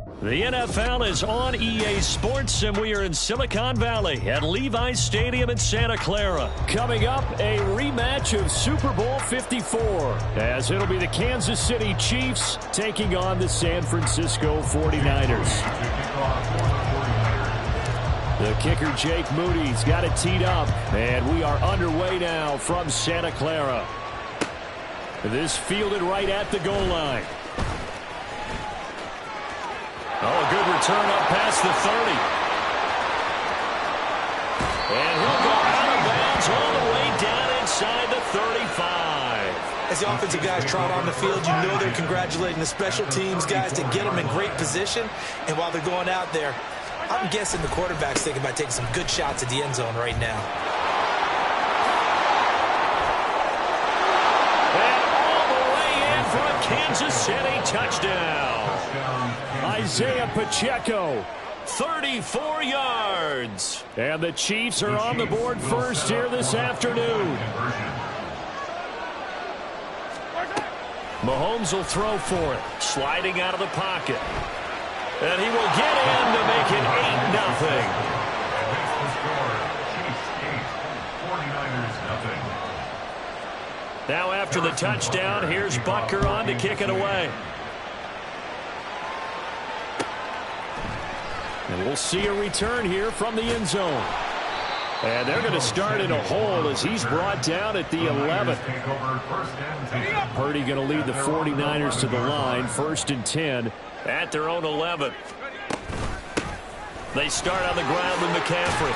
The NFL is on EA Sports, and we are in Silicon Valley at Levi's Stadium in Santa Clara. Coming up, a rematch of Super Bowl 54, as it'll be the Kansas City Chiefs taking on the San Francisco 49ers. The kicker, Jake Moody's got it teed up, and we are underway now from Santa Clara. This fielded right at the goal line. Oh, a good return up past the 30. And he'll go out of bounds all the way down inside the 35. As the offensive guys trot on the field, you know they're congratulating the special teams guys to get them in great position. And while they're going out there, I'm guessing the quarterback's thinking about taking some good shots at the end zone right now. And all the way in for a Kansas City touchdown. Isaiah Pacheco, 34 yards. And the Chiefs are on the board first here this afternoon. Mahomes will throw for it, sliding out of the pocket. And he will get in to make it 8-0. Now after the touchdown, here's Butker on to kick it away. And we'll see a return here from the end zone. And they're going to start in a hole as he's brought down at the 11th. Purdy going to lead the 49ers to the line, 1st and 10 at their own 11. They start on the ground with McCaffrey.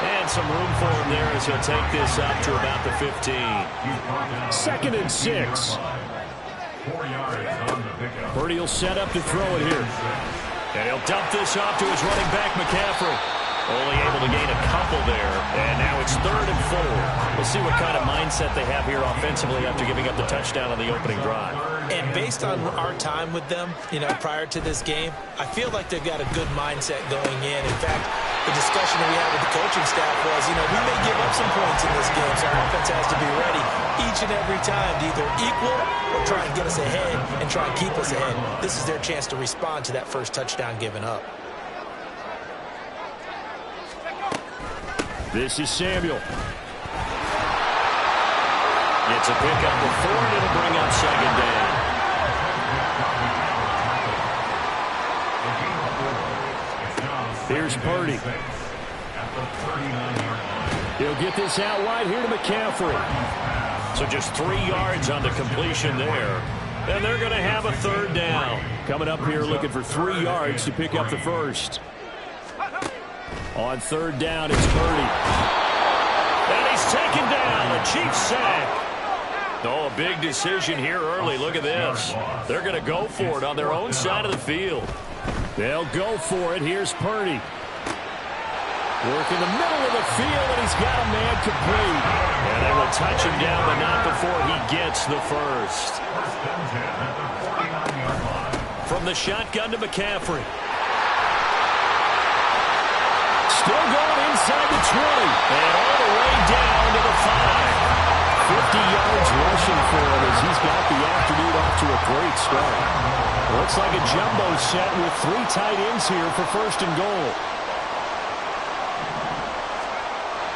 And some room for him there as he'll take this up to about the 15. 2nd and 6. Purdy will set up to throw it here. And he'll dump this off to his running back, McCaffrey. Only able to gain a couple there. And now it's 3rd and 4. We'll see what kind of mindset they have here offensively after giving up the touchdown on the opening drive. And based on our time with them, prior to this game, I feel like they've got a good mindset going in. In fact, the discussion that we had with the coaching staff was, we may give up some points in this game, so our offense has to be ready each and every time to either equal or try and get us ahead and try and keep us ahead. This is their chance to respond to that first touchdown given up. This is Samuel. Gets a pickup before, and it'll bring up 2nd down. Here's Purdy. He'll get this out wide here to McCaffrey. So just 3 yards on the completion there. And they're going to have a 3rd down. Coming up here looking for 3 yards to pick up the first. On 3rd down, it's Purdy. And he's taken down. The Chiefs sack. Oh, a big decision here early. Look at this. They're going to go for it on their own side of the field. They'll go for it. Here's Purdy. Work in the middle of the field, and he's got a man complete. And they will touch him down, but not before he gets the first. From the shotgun to McCaffrey. Still going inside the 20. And all the way down to the 5. 50 yards rushing for him as he's got the afternoon off to a great start. Looks like a jumbo set with 3 tight ends here for 1st and goal.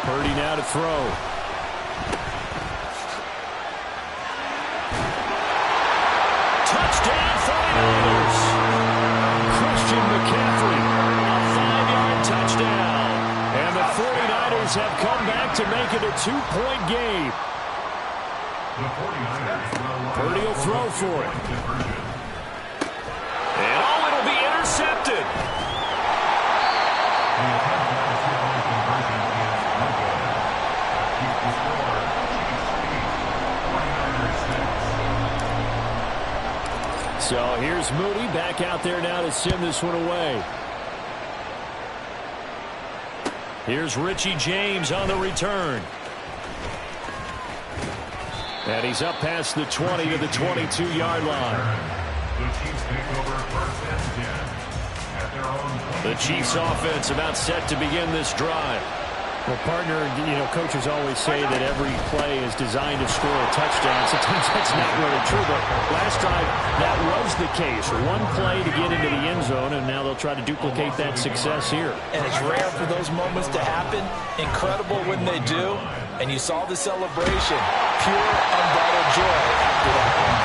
Purdy now to throw. Touchdown 49ers. Christian McCaffrey. A 5-yard touchdown. And the 49ers have come back to make it a 2-point game. Purdy will throw for it. And it'll be intercepted. So here's Moody back out there now to send this one away. Here's Richie James on the return. And he's up past the 20 to the 22-yard line. The Chiefs offense about set to begin this drive. Well, partner, coaches always say that every play is designed to score a touchdown. Sometimes that's not really true, but last drive, that was the case. One play to get into the end zone, and now they'll try to duplicate that success here. And it's rare for those moments to happen. Incredible when they do. And you saw the celebration. Pure, unbridled joy after that one.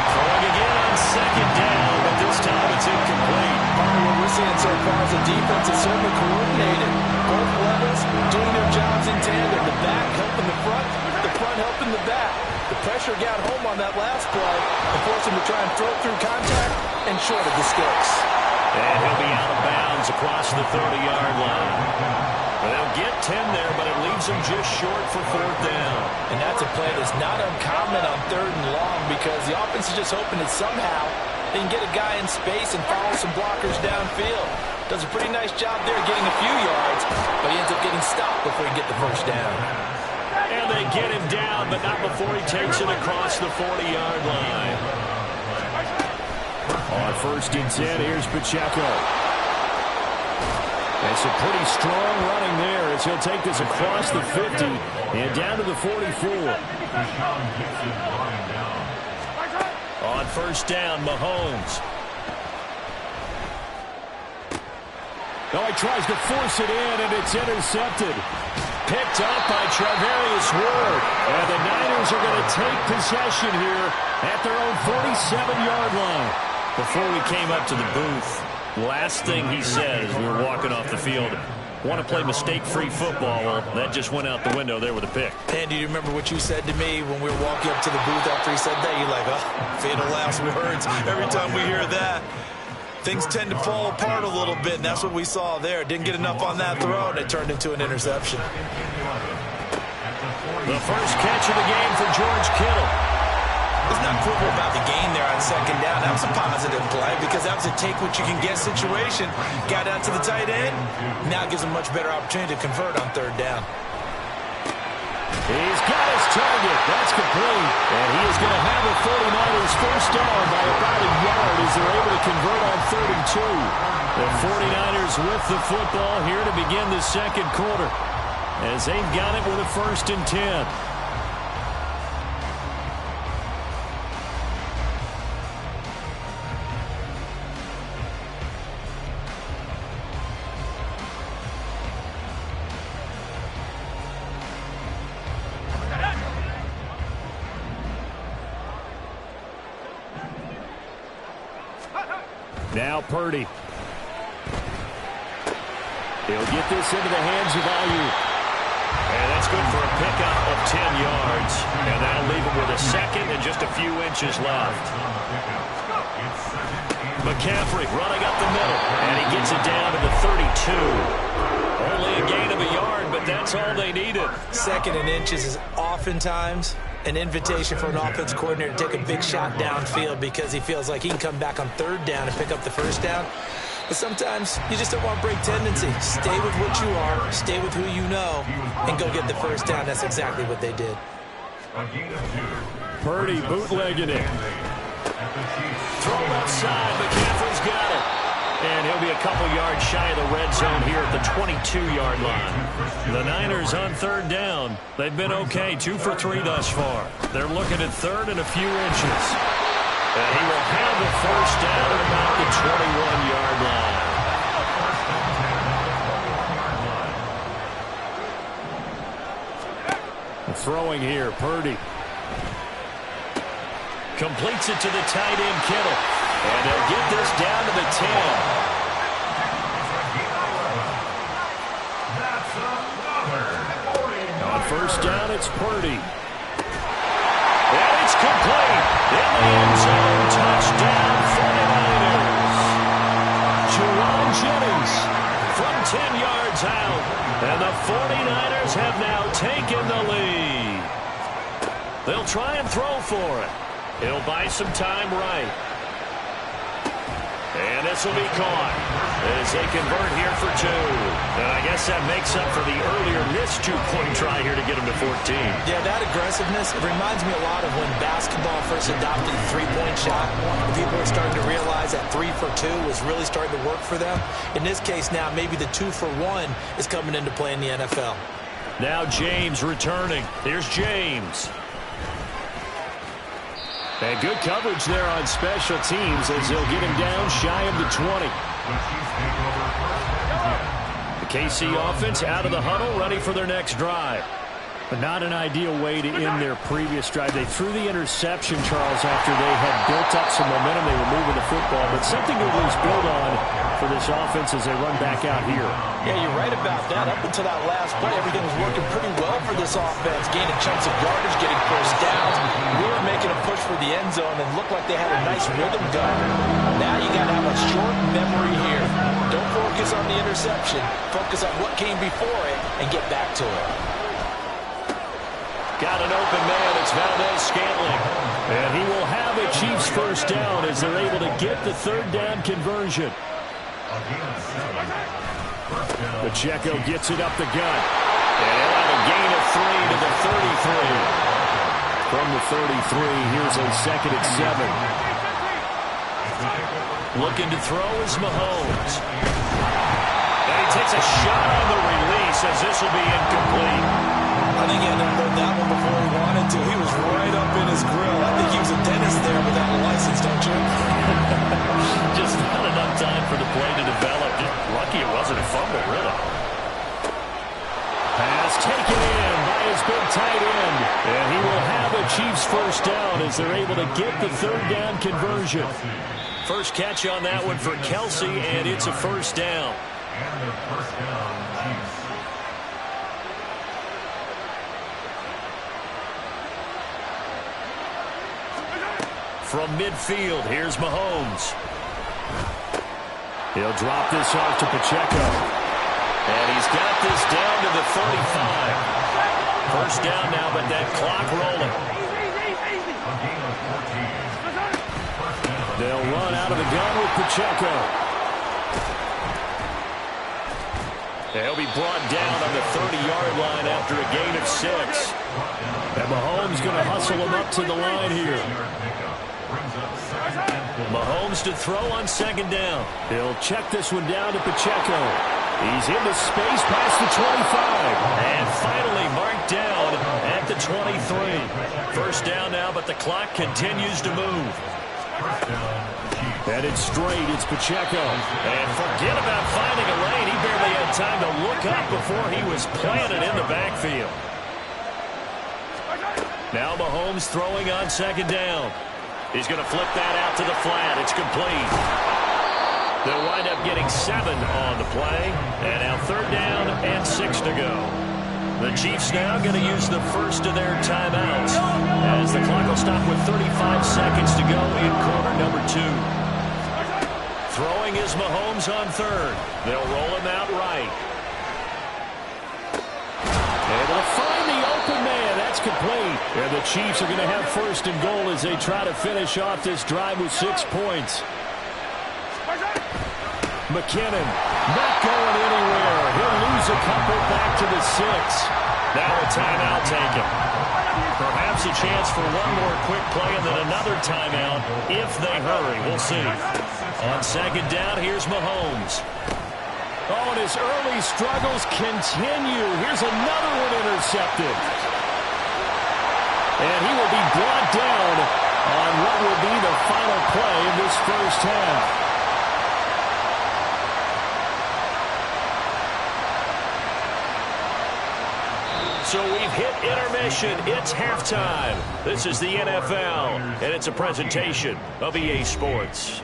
Throwing again on second down, but this time it's incomplete. What we're seeing so far is the defense is certainly coordinated. Both levels doing their jobs in tandem. The back helping the front helping the back. The pressure got home on that last play and forced him to try and throw through contact and short of the sticks. And he'll be out of bounds across the 30-yard line. Well, they'll get 10 there, but it leaves them just short for fourth down. And that's a play that's not uncommon on third and long because the offense is just hoping that somehow they can get a guy in space and follow some blockers downfield. Does a pretty nice job there getting a few yards, but he ends up getting stopped before he gets the first down. And they get him down, but not before he takes it across the 40-yard line. On first and 10, here's Pacheco. That's a pretty strong running there as he'll take this across the 50 and down to the 44. On first down, Mahomes. No, he tries to force it in, and it's intercepted. Picked up by Charvarius Ward. And the Niners are going to take possession here at their own 47-yard line. Before we came up to the booth, last thing he said as we were walking off the field, want to play mistake-free football. Well, that just went out the window there with a pick. And do you remember what you said to me when we were walking up to the booth after he said that? You're like, oh, fatal last words. Every time we hear that, things tend to fall apart a little bit, and that's what we saw there. Didn't get enough on that throw, and it turned into an interception. The first catch of the game for George Kittle. There's not quibble about the gain there on second down. That was a positive play because that was a take-what-you-can-get situation. Got out to the tight end. Now it gives him a much better opportunity to convert on third down. He's got his target. That's complete. And he is going to have the 49ers first down by about a yard as they're able to convert on 32. The 49ers with the football here to begin the second quarter as they've got it with a first and 10. Now Purdy. He'll get this into the hands of Ayuk. And that's good for a pickup of 10 yards. And that'll leave him with a second and just a few inches left. McCaffrey running up the middle. And he gets it down to the 32. Only a gain of a yard, but that's all they needed. Second and inches is oftentimes an invitation for an offense coordinator to take a big shot downfield because he feels like he can come back on third down and pick up the first down. But sometimes you just don't want to break tendency. Stay with what you are, stay with who you know, and go get the first down. That's exactly what they did. Purdy bootlegging it. Throw outside. McCaffrey's got it. And he'll be a couple yards shy of the red zone here at the 22-yard line. The Niners on third down. They've been okay, 2 for 3 thus far. They're looking at third and a few inches. And he will have the first down at about the 21-yard line. Throwing here, Purdy. Completes it to the tight end, Kittle. And they'll get this down to the 10. On first down, it's Purdy. And it's complete. In the end zone, touchdown 49ers. Jerron Jennings from 10 yards out. And the 49ers have now taken the lead. They'll try and throw for it. It'll buy some time right. And this will be caught as they convert here for 2. And I guess that makes up for the earlier missed 2-point try here to get them to 14. Yeah, that aggressiveness, it reminds me a lot of when basketball first adopted the three-point shot. People are starting to realize that 3 for 2 was really starting to work for them. In this case now, maybe the 2 for 1 is coming into play in the NFL. Now James returning. Here's James. And good coverage there on special teams as they'll get him down shy of the 20. The KC offense out of the huddle, ready for their next drive. But not an ideal way to end their previous drive. They threw the interception, Charles, after they had built up some momentum. They were moving the football, but something to at least build on for this offense as they run back out here. Yeah, you're right about that. Up until that last play, everything was working pretty well for this offense. Gaining chunks of yardage, getting first downs, really making a push for the end zone and looked like they had a nice rhythm going. Now you got to have a short memory here. Don't focus on the interception. Focus on what came before it and get back to it. Got an open man. It's Valdez-Scantling. And he will have a Chiefs first down as they're able to get the third down conversion. Pacheco gets it up the gut. And he'll have a gain of 3 to the 33. From the 33, here's a 2nd and 7. Looking to throw is Mahomes. And he takes a shot on the release as this will be incomplete. I think he had to load that one before he wanted to. He was right up in his grill. I think he was a dentist there without a license, don't you? Just not enough time for the play to develop. Just lucky it wasn't a fumble, really. Pass taken in by his big tight end. And he will have a Chiefs first down as they're able to get the third down conversion. First catch on that one for Kelsey, and it's a first down. From midfield, here's Mahomes. He'll drop this off to Pacheco. And he's got this down to the 35. First down now, but that clock rolling. They'll run out of the gun with Pacheco. He'll be brought down on the 30-yard line after a gain of 6. And Mahomes going to hustle him up to the line here. Mahomes to throw on 2nd down. He'll check this one down to Pacheco. He's into space past the 25. And finally marked down at the 23. First down now, but the clock continues to move. Headed straight, it's Pacheco. And forget about finding a lane. He barely had time to look up before he was planted in the backfield. Now Mahomes throwing on 2nd down. He's going to flip that out to the flat. It's complete. They'll wind up getting 7 on the play. And now 3rd down and 6 to go. The Chiefs now going to use the first of their timeouts as the clock will stop with 35 seconds to go in quarter number 2. Throwing is Mahomes on 3rd. They'll roll him out right. Able to find the open man. That's complete. And the Chiefs are going to have 1st and goal as they try to finish off this drive with 6 points. McKinnon not going anywhere. He'll lose a couple back to the 6. Now a timeout taken. Perhaps a chance for one more quick play and then another timeout if they hurry. We'll see. On 2nd down, here's Mahomes. Oh, and his early struggles continue. Here's another one intercepted. And he will be brought down on what will be the final play of this first half. So we've hit intermission. It's halftime. This is the NFL, and it's a presentation of EA Sports.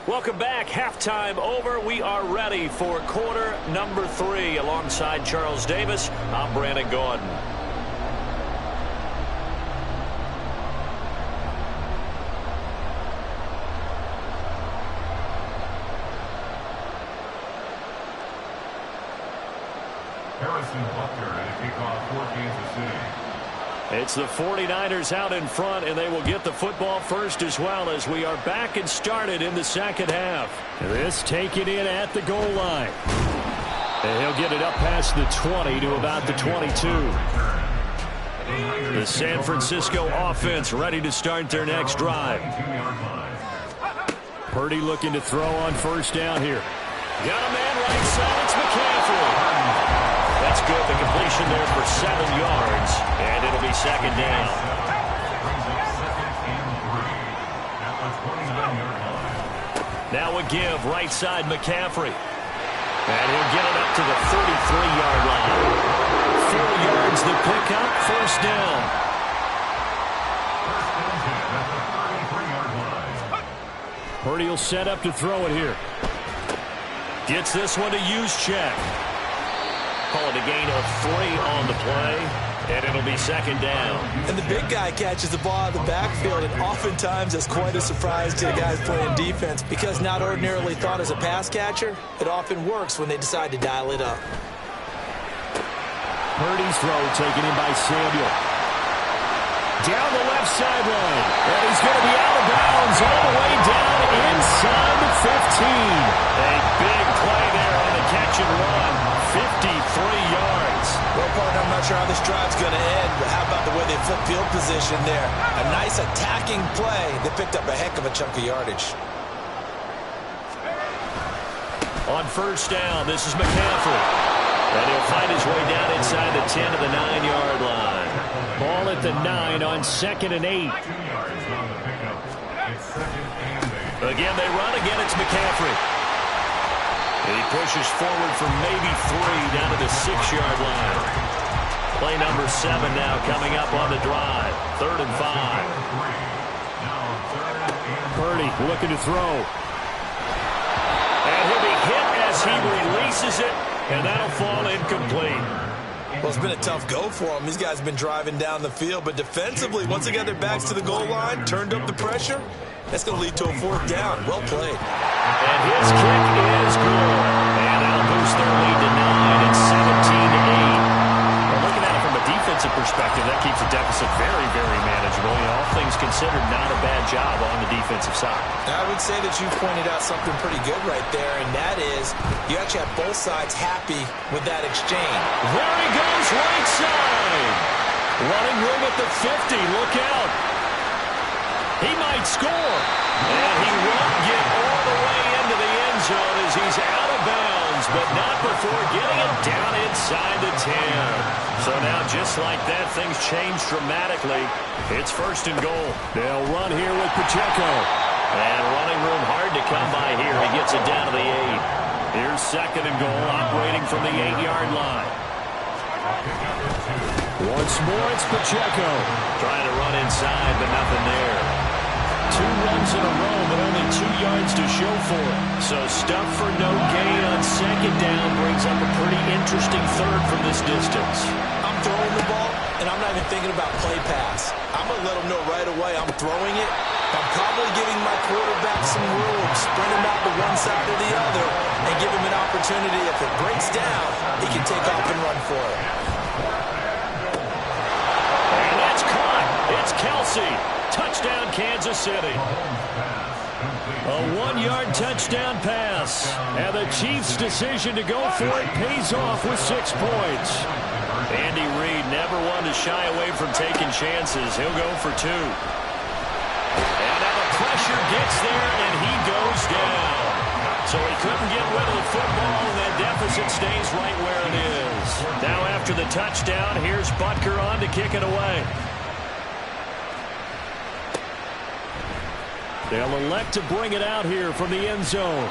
Welcome back. Halftime over. We are ready for quarter number 3. Alongside Charles Davis, I'm Brandon Gordon. It's the 49ers out in front, and they will get the football first as well as we are back and started in the second half. This taken in at the goal line. And he'll get it up past the 20 to about the 22. The San Francisco offense ready to start their next drive. Purdy looking to throw on first down here. Got a man right side. It's McCaffrey. That's good. The completion there for 7 yards, and it'll be second down. Now a give, right side McCaffrey. And he'll get it up to the 33-yard line. 4 yards the pickup, first down. Purdy will set up to throw it here. Gets this one to Juszczyk. Call it a gain of 3 on the play, and it'll be second down. And the big guy catches the ball out of the backfield, and oftentimes it's quite a surprise to the guys playing defense because not ordinarily thought as a pass catcher, it often works when they decide to dial it up. Purdy's throw taken in by Samuel. Down the left sideline, and he's going to be out of bounds all the way down inside the 15. A big play there on the catch and run. 53 yards. Well, partner, I'm not sure how this drive's going to end, but how about the way they flip field position there? A nice attacking play that picked up a heck of a chunk of yardage. On first down, this is McCaffrey. And he'll find his way down inside the 10 to the 9-yard line. Ball at the 9 on 2nd and 8. Again, they run. Again, it's McCaffrey. He pushes forward for maybe 3 down to the 6-yard line. Play number 7 now coming up on the drive. 3rd and 5. Purdy looking to throw. And he'll be hit as he releases it, and that'll fall incomplete. Well, it's been a tough go for them. These guys have been driving down the field, but defensively, once they got their backs to the goal line, turned up the pressure, that's going to lead to a 4th down. Well played. And his kick is good. And that'll boost their lead to 9 and 17-8. Well, looking at it from a defensive perspective, that keeps the deficit very, very manageable. You know, all things considered, not a bad job on the defensive side. I would say that you pointed out something pretty good right there, and that is you actually have both sides happy with that exchange. There he goes, right side. Running room at the 50. Look out. He might score. And he won't get all the way into the end zone as he's out of bounds, but not before getting it down inside the 10. So now, just like that, things change dramatically. It's 1st and goal. They'll run here with Pacheco. And running room hard to come by here. He gets it down to the 8. Here's 2nd and goal, operating from the 8-yard line. Once more, it's Pacheco. Trying to run inside, but nothing there. 2 runs in a row, but only 2 yards to show for it. So stuff for no gain on 2nd down brings up a pretty interesting 3rd from this distance. I'm throwing the ball, and I'm not even thinking about play pass. I'm going to let him know right away I'm throwing it. I'm probably giving my quarterback some room, sprint him out to one side or the other, and give him an opportunity. If it breaks down, he can take off and run for it. And that's caught. It's Kelsey. Touchdown, Kansas City. A 1-yard touchdown pass. And the Chiefs' decision to go for it pays off with 6 points. Andy Reid never one to shy away from taking chances. He'll go for 2. And now the pressure gets there, and he goes down. So he couldn't get rid of the football, and that deficit stays right where it is. Now after the touchdown, here's Butker on to kick it away. They'll elect to bring it out here from the end zone.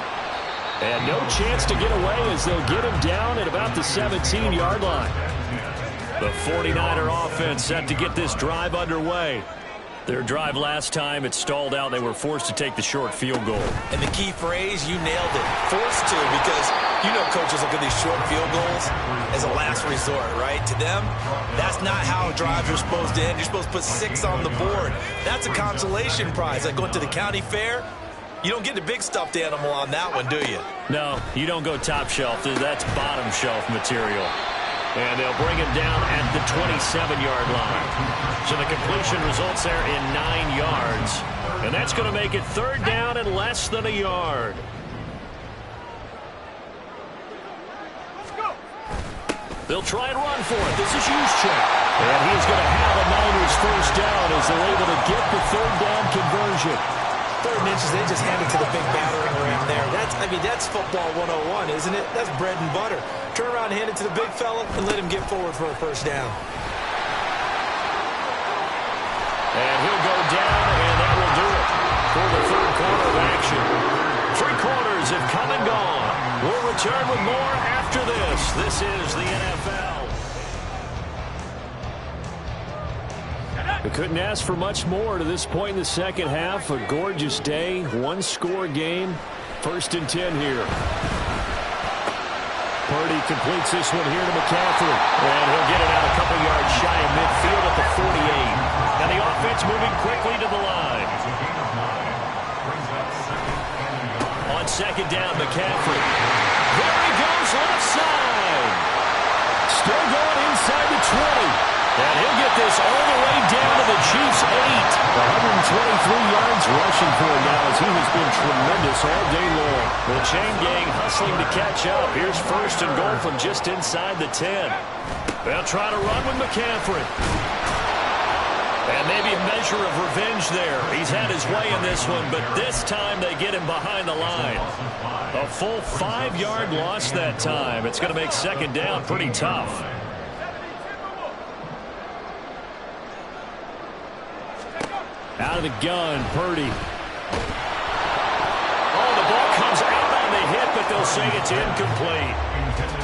And no chance to get away as they'll get him down at about the 17-yard line. The 49er offense set to get this drive underway. Their drive last time, it stalled out. They were forced to take the short field goal. And the key phrase, you nailed it. Forced to, because you know coaches look at these short field goals as a last resort, right? To them, that's not how drives are supposed to end. You're supposed to put 6 on the board. That's a consolation prize. Like going to the county fair, you don't get the big stuffed animal on that one, do you? No, you don't go top shelf. That's bottom shelf material. And they'll bring him down at the 27-yard line. So the completion results there in 9 yards. And that's going to make it third down and less than a yard. They'll try and run for it. This is Juszczyk. And he's going to have a Niners first down as they're able to get the third down conversion. 3rd and inches, they just hand it to the big battering ram there. That's football 101, isn't it? That's bread and butter. Turn around and hand it to the big fella and let him get forward for a first down. And he'll go down, and that will do it for the third quarter of action. 3 quarters have come and gone. We'll return with more after this. This is the NFL. We couldn't ask for much more to this point in the second half. A gorgeous day, 1-score game. 1st and 10 here. Purdy completes this one here to McCaffrey. And he'll get it out a couple yards shy of midfield at the 48. And the offense moving quickly to the line. On 2nd down, McCaffrey. There he goes, left side. Still going inside the 20. And he'll get this all the way down to the Chiefs' 8. 123 yards rushing for him now as he has been tremendous all day long. The chain gang hustling to catch up. Here's 1st and goal from just inside the 10. They'll try to run with McCaffrey. And maybe a measure of revenge there. He's had his way in this one, but this time they get him behind the line. A full 5-yard loss that time. It's going to make 2nd down pretty tough. Out of the gun, Purdy. Oh, the ball comes out on the hit, but they'll say it's incomplete.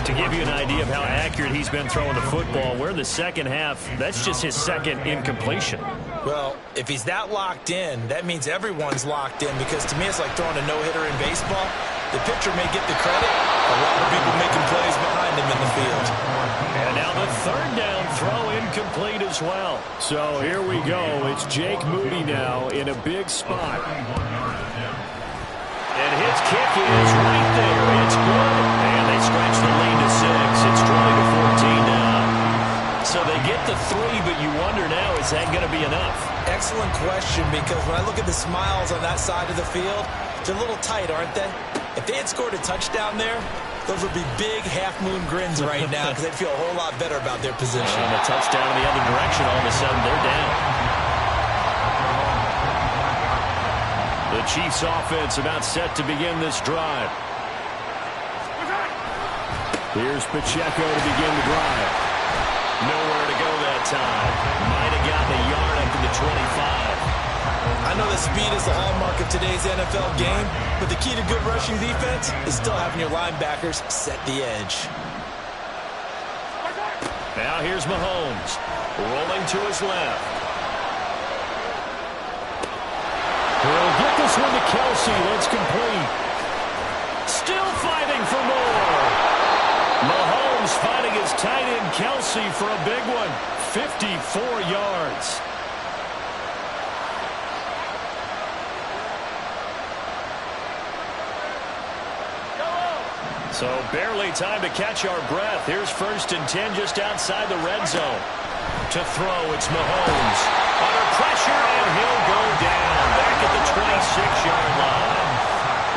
To give you an idea of how accurate he's been throwing the football, we're in the second half. That's just his 2nd incompletion. Well, if he's that locked in, that means everyone's locked in, because to me it's like throwing a no-hitter in baseball. The pitcher may get the credit. A lot of people making plays behind him in the field. And now the 3rd down throw incomplete as well. So here we go. It's Jake Moody now in a big spot. And his kick is right there. It's good. And they scratch the lead to 6. It's 20-14 now. So they get the 3, but you wonder now, is that going to be enough? Excellent question, because when I look at the smiles on that side of the field, they're a little tight, aren't they? If they had scored a touchdown there, those would be big half-moon grins right now, because they'd feel a whole lot better about their position. And a touchdown in the other direction, all of a sudden they're down. The Chiefs offense about set to begin this drive. Here's Pacheco to begin the drive. Nowhere to go that time. Might have gotten a yard up to the 25. I know that speed is the hallmark of today's NFL game, but the key to good rushing defense is still having your linebackers set the edge. Now here's Mahomes, rolling to his left. He'll get this one to Kelsey. That's complete. Still fighting for more. Mahomes fighting his tight end Kelsey for a big one. 54 yards. So barely time to catch our breath. Here's 1st and 10 just outside the red zone. To throw, it's Mahomes. Under pressure, and he'll go down. Back at the 26-yard line.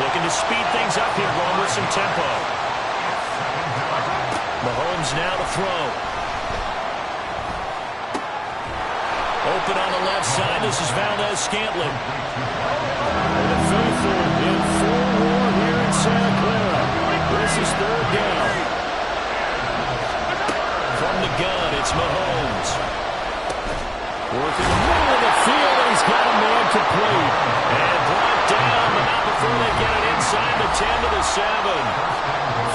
Looking to speed things up here, going with some tempo. Mahomes now to throw. Open on the left side. This is Valdez-Scantling. And the faithful in full war here in Santa Clara. This is 3rd down. From the gun, it's Mahomes. Working the middle of the field, and he's got a man complete. And brought down, but not before they get it inside the 10 to the 7.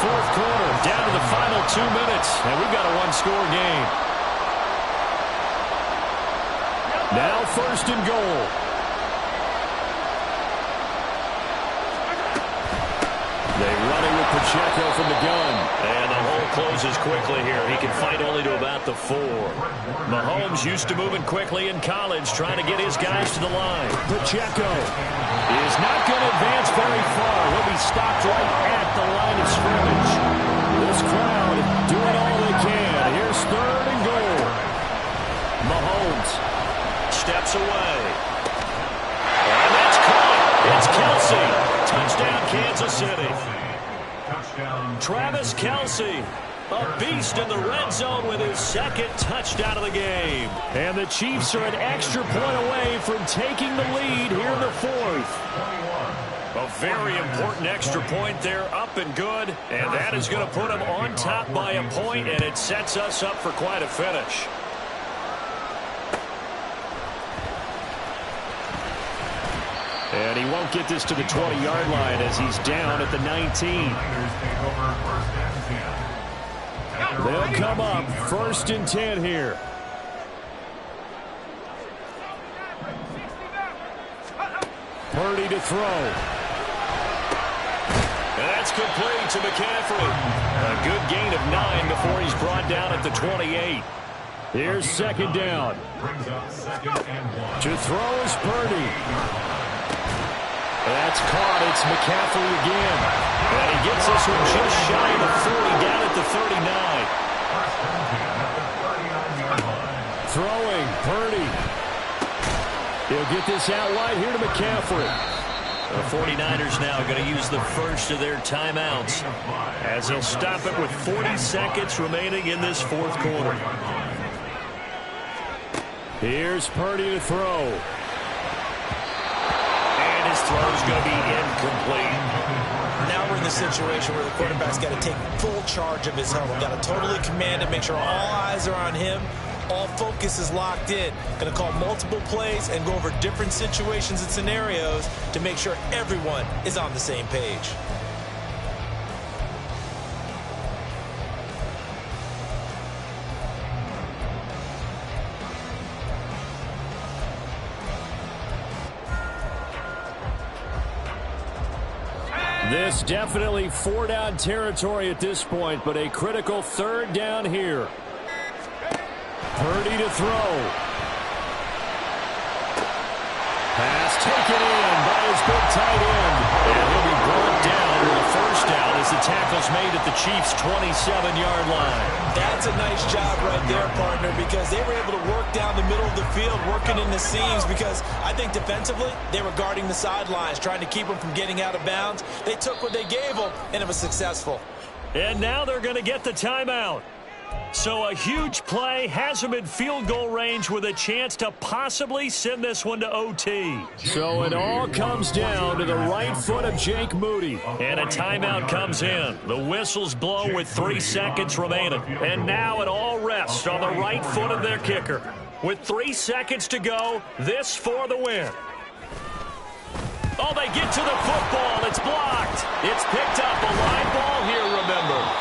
4th quarter, down to the final 2 minutes, and we've got a 1-score game. Now 1st and goal. They run it with Pacheco from the gun. And the hole closes quickly here. He can fight only to about the 4. Mahomes used to moving quickly in college, trying to get his guys to the line. Pacheco is not going to advance very far. He'll be stopped right at the line of scrimmage. This crowd doing all they can. Mahomes steps away. And that's caught. It's Kelce. Touchdown, Kansas City. Travis Kelce, a beast in the red zone with his second touchdown of the game. And the Chiefs are an extra point away from taking the lead here in the fourth. A very important extra point there, up and good. And that is going to put them on top by a point, and it sets us up for quite a finish. And he won't get this to the 20-yard line as he's down at the 19. They'll come up 1st and 10 here. Purdy to throw. And that's complete to McCaffrey. A good gain of 9 before he's brought down at the 28. Here's 2nd down. To throw is Purdy. That's caught. It's McCaffrey again. And he gets this one just shy of the 40, down at the 39. Throwing, Purdy. He'll get this out wide here to McCaffrey. The 49ers now going to use the first of their timeouts as they'll stop it with 40 seconds remaining in this fourth quarter. Here's Purdy to throw. His throw is going to be incomplete. Now we're in the situation where the quarterback's got to take full charge of his huddle. Got to totally command it, make sure all eyes are on him. All focus is locked in. Going to call multiple plays and go over different situations and scenarios to make sure everyone is on the same page. This definitely 4-down territory at this point, but a critical 3rd down here. Purdy to throw. Pass taken in by his big tight end. And he'll be brought down with a 1st down as the tackle's made at the Chiefs' 27-yard line. That's a nice job right there, partner, because they were able to work down the middle of the field, working in the seams, because I think defensively they were guarding the sidelines, trying to keep them from getting out of bounds. They took what they gave them, and it was successful. And now they're going to get the timeout. So a huge play has him in field goal range with a chance to possibly send this one to OT. So it all comes down to the right foot of Jake Moody. And a timeout comes in. The whistle's blown with 3 seconds remaining. And now it all rests on the right foot of their kicker. With 3 seconds to go, this for the win. Oh, they get to the football. It's blocked. It's picked up. A line ball here, remember.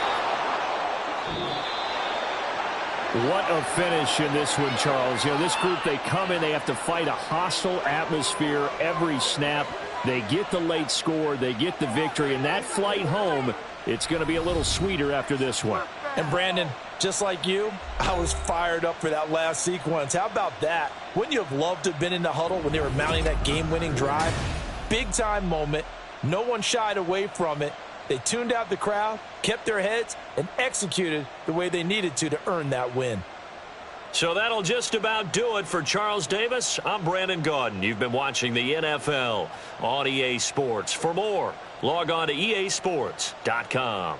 What a finish in this one, Charles. You know, this group, they come in, they have to fight a hostile atmosphere every snap. They get the late score, they get the victory, and that flight home, it's going to be a little sweeter after this one. And Brandon, just like you, I was fired up for that last sequence. How about that? Wouldn't you have loved to have been in the huddle when they were mounting that game-winning drive? Big-time moment. No one shied away from it. They tuned out the crowd, kept their heads, and executed the way they needed to earn that win. So that'll just about do it for Charles Davis. I'm Brandon Gaudin. You've been watching the NFL on EA Sports. For more, log on to easports.com.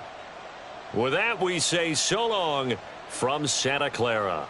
With that, we say so long from Santa Clara.